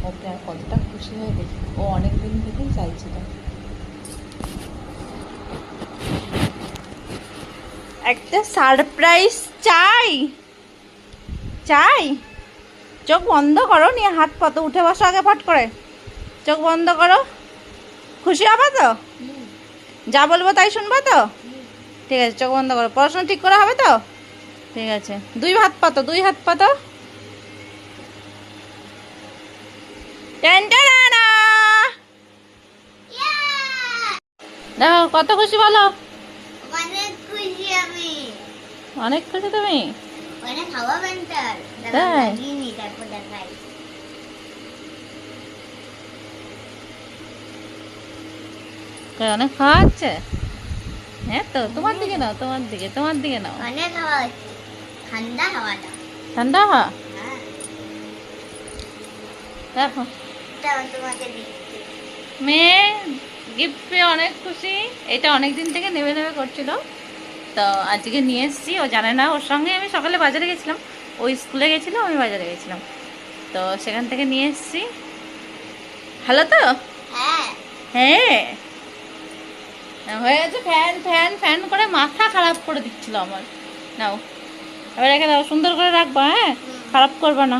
ওকে আর কতটা খুশি হয়ে দেখি, ও অনেক দিন থেকেই চাইছিল। একটা সারপ্রাইজ চাই চাই। চোখ বন্ধ করো, নিয়ে হাত পাতো, উঠে বসো আগে ফট করে। চোখ বন্ধ করো। খুশি হবে তো? যা বলবো তাই শুনবো তো? ঠিক আছে, চোখ বন্ধ করো। পড়াশোনা ঠিক করে হবে তো? ঠিক আছে, দুই হাত পাতো, দুই হাত পাতো। টেনটানা! দেখো কত খুশি বলো। অনেক খুশি আমি। অনেক খুশি তুমি? অনেক হাওয়া বান্টার। তাই? লাগিনি তারপর দেখাই। অনেক খাওয়াচ্ছে। হ্যাঁ তো, তোমার দিকে নাও, তোমার দিকে, তোমার দিকে নাও। অনেক হাওয়া হচ্ছে, ঠান্ডা হাওয়াটা। ঠান্ডা হওয়া। হ্যাঁ, দেখো এটা আমি তোমাকে দিচ্ছি। মেয়ে গিফট পেয়ে অনেক খুশি। এটা অনেক দিন থেকে নেবে নেবে করছিল, তো আজকে নিয়ে এসেছি। ও জানে না, ওর সঙ্গে আমি সকালে বাজারে গেছিলাম, ওই স্কুলে গেছিলাম, আমি বাজারে গেছিলাম, তো সেখান থেকে নিয়ে এসেছি। ভালো তো? হ্যাঁ, হ্যাঁ, হয়ে গেছে। ফ্যান ফ্যান ফ্যান করে মাথা খারাপ করে দিচ্ছিল আমার। নাও, এবার রেখে দাও, সুন্দর করে রাখবা, হ্যাঁ? খারাপ করবা না।